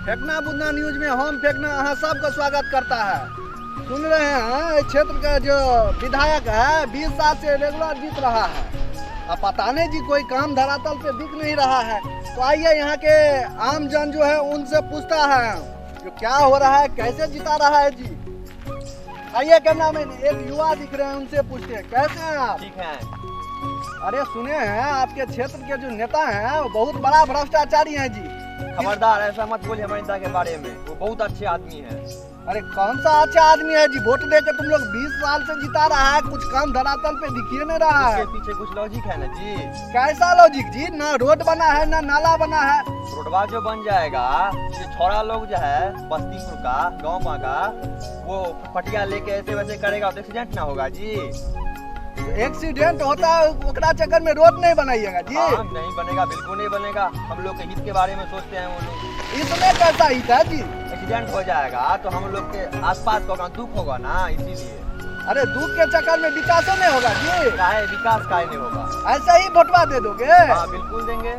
फेंकना बुदना न्यूज में हम फेंकना अहाँ सबका स्वागत करता है। सुन रहे हैं क्षेत्र का जो विधायक है 20 साल से रेगुलर जीत रहा है। अब पता नहीं जी कोई काम धरातल पे दिख नहीं रहा है। तो आइए यहाँ के आम जन जो है उनसे पूछता है जो क्या हो रहा है, कैसे जिता रहा है जी। आइए कैमरा मैन, एक युवा दिख रहे हैं उनसे पूछते हैं कैसे हैं आप। ठीक है। अरे सुने हैं आपके क्षेत्र के जो नेता हैं वो बहुत बड़ा भ्रष्टाचारी हैं जी। खबरदार ऐसा मत बोलिए हमारे नेता के बारे में, वो बहुत अच्छे आदमी है। अरे कौन सा अच्छा आदमी है जी, वोट दे के तुम लोग 20 साल से जिता रहा है, कुछ काम धरातल पे दिखिए नहीं रहा है। इसके पीछे कुछ लॉजिक है ना जी। कैसा लॉजिक जी, ना रोड बना है ना नाला बना है। रोडवा जो बन जाएगा, ये छोरा लोग जो है बस्तीपुर का गाँव का, वो पटिया लेके ऐसे वैसे करेगा तो एक्सीडेंट ना होगा जी। एक्सीडेंट होता है ओकरा चक्कर में रोड नहीं बनाइएगा जी। हाँ, नहीं बनेगा, बिल्कुल नहीं बनेगा। हम लोग के हित के बारे में सोचते हैं वो लोग। इसमें कैसा हित है जी। एक्सीडेंट हो जाएगा तो हम लोग के आसपास का दुख होगा ना, इसीलिए। अरे दुख के चक्कर में विकास नहीं होगा जी। काहे विकास काहे नहीं होगा। ऐसा ही वोटवा दे दोगे। हाँ बिल्कुल देंगे।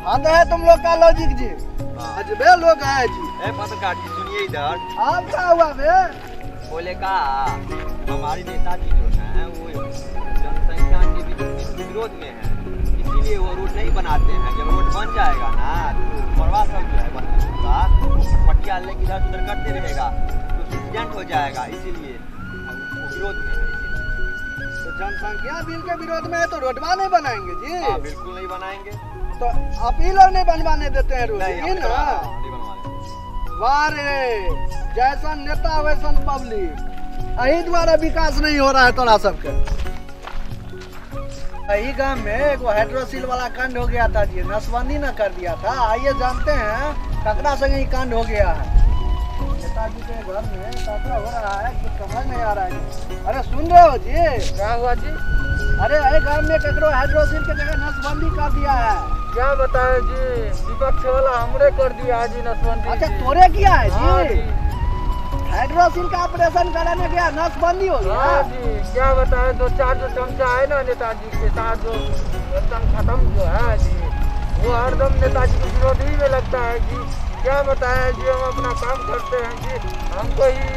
हाँ तो है तुम लोग का लॉजिक जी। हाँ। अजबे लोग है जी। पत्रकार जी सुनिए इधर। आप क्या हुआ बे। बोले का हमारे नेताजी जो है वो जनसंख्या के विरोध में है, इसीलिए वो रोड नहीं बनाते हैं। जब रोड बन जाएगा ना तो मरवा सब जो है बस्तीपुर का पटिया लेके इधर उधर करते रहेगा तो एक्सीडेंट हो जाएगा, इसीलिए वो विरोध में है। तो जनसंख्या बिल के विरोध में है तो रोडवा नहीं बनाएंगे जी। हाँ बिल्कुल नहीं बनाएंगे। तो आप ही लोग नहीं बनवाने देते हैं रोड नहीं, ये हम ना। नहीं बनवाने। वाह रे, जैसा नेता वैसन पब्लिक। यही द्वारा विकास नहीं हो रहा है तोरा सबके। यही गांव में एक हाइड्रोसिल वाला कांड हो गया था जी, नसबंदी न कर दिया था। आइए जानते हैं ककरा संगे ही कांड हो गया है। नेताजी के घर में ककरा हो रहा है कुछ समझ नहीं आ रहा है जी। अरे सुन रहे हो जी। क्या हुआ जी? अरे अरे गांव में ककरो हाइड्रोसिल के जगह नसबंदी कर दिया है। क्या बताए जी, विपक्ष वाला हमरे कर दिया जी नसबंदी। अच्छा तोरे किया है हाँ जी। हाइड्रोसिल का ऑपरेशन कराने गया नसबंदी हो गया। हाँ जी, क्या बताए, दो चार जो चमचा है ना नेताजी के साथ जो एकदम खत्म जो है जी, वो हरदम नेताजी के विरोधी में लगता है जी। क्या बताए जी, हम अपना काम करते हैं जी, हमको ही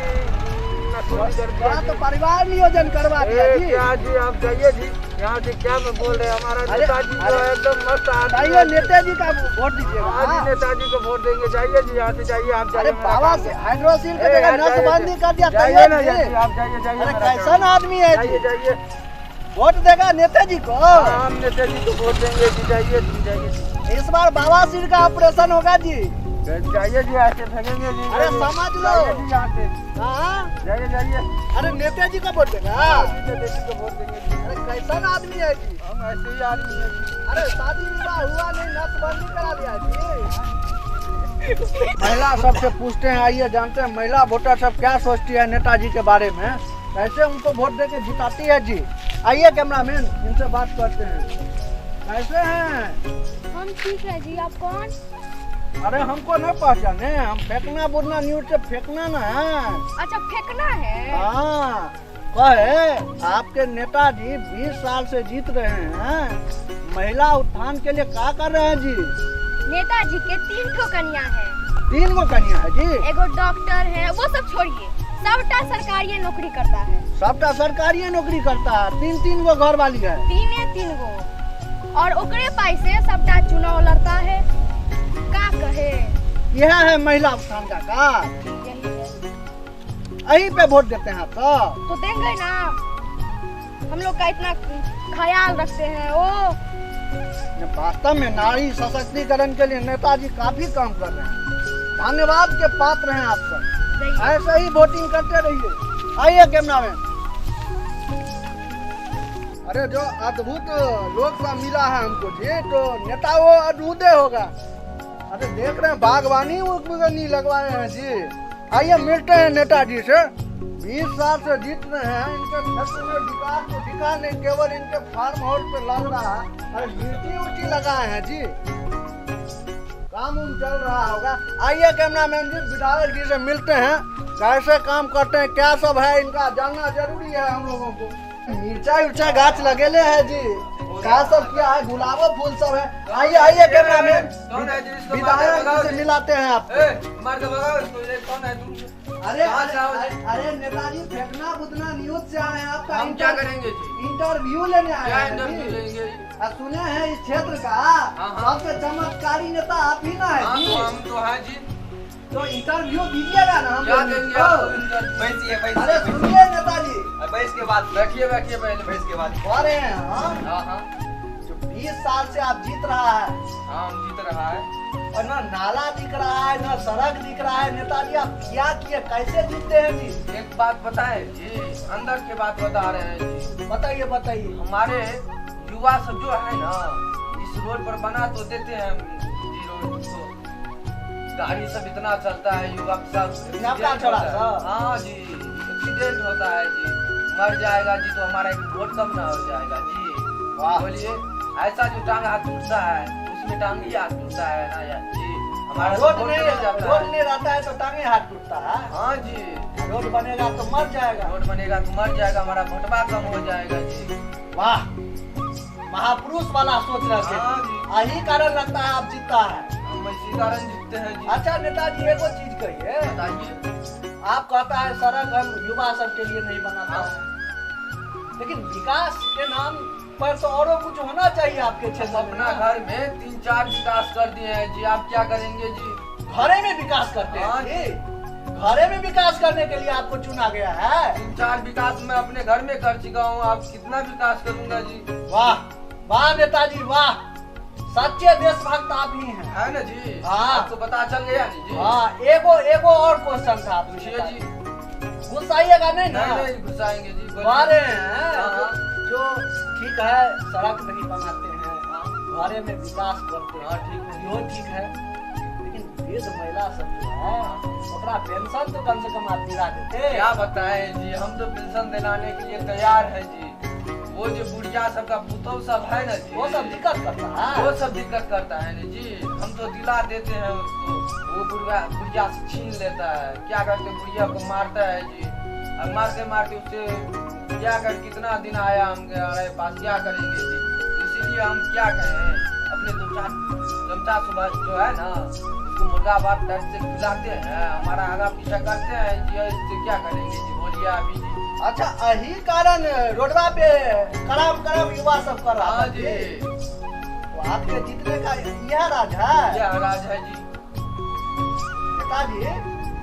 नसबंदी कर दिया तो जी। परिवार नियोजन करवा दिया जी। क्या जी, आप जाइए जी यहाँ से। क्या मैं बोल रहे हैं, हमारा नेताजी जो है एकदम मस्त आदमी जाइए है। नेताजी का वोट दीजिएगा। हाँ जी, नेताजी को वोट देंगे। जाइए जी यहाँ से, जाइए आप अरे जाइए। बाबा से हाइड्रोसिल के जगह नसबंदी कर दिया जाइए ना, तैयार जाइए आप जाइए जाइए। अरे कैसन आदमी है जाइए जी। जाइए। वोट देगा नेताजी को। हम नेताजी को वोट देंगे जी। जाइए जी, जाइए। इस बार बाबा सिर का ऑपरेशन होगा जी। जाइए जी, ऐसे फेंकेंगे जी। अरे जाइए। समझ लो। जाइए जी यहाँ से। हाँ जाइए जाइए। अरे नेताजी को वोट देगा। हाँ जी, नेताजी को वोट देंगे जी। अरे कैसन आदमी है जी। हम ऐसे ही आदमी हैं जी। अरे शादी विवाह हुआ नहीं नसबंदी करा दिया जी। महिला सबसे पूछते हैं, आइए जानते हैं महिला वोटर सब क्या सोचती है नेताजी के बारे में, कैसे उनको वोट देके जिताती है जी। आइए कैमरामैन इनसे बात करते हैं। कैसे हैं? हम ठीक है जी, आप कौन? अरे हमको न पहचाने, हम फेंकना बुरना न्यूज से फेंकना ना है। अच्छा फेंकना है। हाँ कहे आपके नेताजी 20 साल से जीत रहे हैं, महिला उत्थान के लिए क्या कर रहे हैं जी। नेताजी के 3 ठो कन्या है। 3 गो कन्या है जी। एगो डॉक्टर है, वो सब छोड़िए, सबटा सरकारी नौकरी करता है। सबटा सरकारी नौकरी करता है। 3 गो घर वाली है। 3 गो, और ओकरे पाई से सबटा चुनाव लड़ता है। का कहे, यह है महिला उत्थान का काम। यही है। यही पे वोट देते हैं आप तो देंगे ना, हम लोग का इतना ख्याल रखते हैं वो। वास्तव में नारी सशक्तिकरण के लिए नेताजी काफी काम कर रहे हैं। धन्यवाद के पात्र हैं आप सब। ऐसे ही वोटिंग करते रहिए। आइए कैमरामैन। अरे जो अद्भुत लोग सा मिला है हमको जी, तो नेता वो अद्भुत होगा। अरे देख रहे हैं बागवानी उगनी लगवाए हैं जी। आइए मिलते हैं नेताजी से। 20 साल से जीत रहे हैं, इनके क्षेत्र में विकास को दिखा नहीं, केवल इनके फार्म हाउस पे लग रहा है। अरे मिर्ची उर्ची लगाए हैं जी, काम उम चल रहा होगा। आइए कैमरामैन जी विधायक जी से मिलते हैं, कैसे काम करते हैं, क्या सब है इनका जानना जरूरी है हम लोगों को। मिर्चा उर्चा गाछ लगेले है जी। क्या सब किया है, गुलाबो फूल सब है। आइए आइए कैमरामैन, कौन है जी इसको? विधायक से मिलाते हैं आप। मार के भगाओ इसको। ये कौन है तुम? अरे कहाँ से आओ अरे अरे नेताजी फेंकना बुदना न्यूज से आए हैं, आपका हम क्या करेंगे जी? इंटरव्यू लेने आए क्या हैं इंटरव्यू जी। लेंगे? सुने हैं इस क्षेत्र का हाँ। सबसे चमत्कारी नेता आप ही ना है हाँ जी। तो हम तो हैं जी। तो इंटरव्यू दीजिएगा ना हम क्या लोग देंगे को। आपको इंटरव्यू? बैठिए अरे बैठिए सुनिए नेताजी, बैठ के बात बैठिए बैठिए पहले। बैठ के बात कह रहे हैं हम हाँ हाँ जो 20 साल से आप जीत रहा है हाँ हम जीत रहा है। और ना नाला दिख रहा है ना सड़क दिख रहा है, नेताजी आप क्या किए, कैसे जीतते हैं जी? एक बात बताए जी, अंदर की बात बता रहे हैं जी। बताइए बताइए। हमारे युवा सब जो है ना, इस रोड पर बना तो देते हैं जी रोड को, गाड़ी सब इतना चलता है, युवक सब नौका एक्सीडेंट चढ़ा होता है। सब? हाँ जी, एक्सीडेंट होता है जी, मर जाएगा जी तो हमारा एक वोट कम ना हो जाएगा जी। वाह। बोलिए, ऐसा जो टांग हाथ टूटता है उसमें टांग ही हाथ टूटता है ना यार जी। हमारा रोड वोट नहीं नहीं जाता रोड है। नहीं रहता है तो टांगे हाथ टूटता है। हाँ जी, रोड बनेगा तो मर जाएगा। रोड बनेगा तो मर जाएगा, हमारा वोटवा कम हो जाएगा जी। वाह, महापुरुष वाला सोच रहे थे। हाँ जी, यही कारण लगता है आप जीतता है। हम इसी कारण जीतते हैं जी। अच्छा नेताजी एगो चीज कहिए, बताइए। आप कहता है सड़क हम युवा सब के लिए नहीं बनाता है, लेकिन विकास के नाम पर तो औरों कुछ होना चाहिए आपके हम क्षेत्र में अपना ना। घर में 3-4 विकास कर दिए हैं जी, आप क्या करेंगे जी? घरे में विकास करते हाँ हैं जी। घरे में विकास करने के लिए आपको चुना गया है। 3-4 विकास मैं अपने घर में कर चुका हूँ, आप कितना विकास करूंगा जी? वाह वाह नेताजी वाह, सच्चे देशभक्त आप ही हैं। है ना जी? हाँ। आपको पता चल गया नहीं जी? हाँ, एगो और क्वेश्चन था आप पूछिए जी। गुस्साइएगा नहीं ना? नहीं नहीं घुसाएंगे जी, बोलिए। घरे हैं हाँ। जो ठीक है, सड़क नहीं बनाते हैं, हाँ। घरे में विकास करते हाँ, हैं, ठीक है। यो ठीक है, लेकिन वृद्ध महिला सब जो है ओकरा पेंशन तो कम से कम आप दिला देते। क्या बताएं जी, हम तो पेंशन दिलाने के लिए तैयार है जी। वो जो बुढ़िया सबका पुतौ सब है ना जी, वो सब दिक्कत करता है। वो सब दिक्कत करता है ना जी, हम तो दिला देते हैं उसको। वो बुढ़िया से छीन लेता है, क्या करके बुढ़िया को मारता है जी। अब मारते मारते उससे क्या कर, कितना दिन आया हमारे पास, क्या करेंगे जी? इसीलिए हम क्या कहें, अपने दो चार चमचा सुबह जो है ना उसको मुर्गा भात टाइप से खिलाते हैं, हमारा आगा पीछा करते हैं जी। इससे क्या करेंगे जी, बोलिए अभी जी। अच्छा, यही कारण रोडवा पे करम करम युवा सब कर रहा हाँ है जी, तो आपके जीतने का यह राज है यह राज है जी। नेताजी।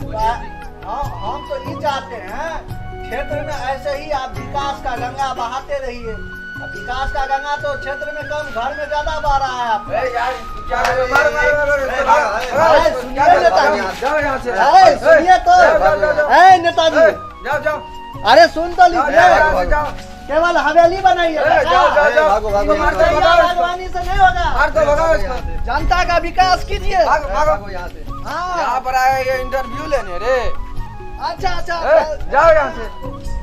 बोलिए जी। हम तो ये चाहते हैं क्षेत्र में ऐसे ही आप विकास का गंगा बहाते रहिए। अब विकास का गंगा तो क्षेत्र में कम, घर में ज्यादा बह रहा है आपका। ए यार, क्या करें? मार मार मार सुनिए नेताजी, जाओ यहाँ से। सुनिए तो, नेताजी जाओ जाओ अरे सुन तो जाओ लीजिए, जाओ। केवल हवेली बनाइए, जाओ जाओ जाओ, बागवानी से नहीं होगा। मार दो, भगाओ इसको। जनता का विकास कीजिए। भागो भागो यहाँ से। हाँ, यहाँ पर आए ये इंटरव्यू लेने रे। अच्छा अच्छा जाओ यहाँ से।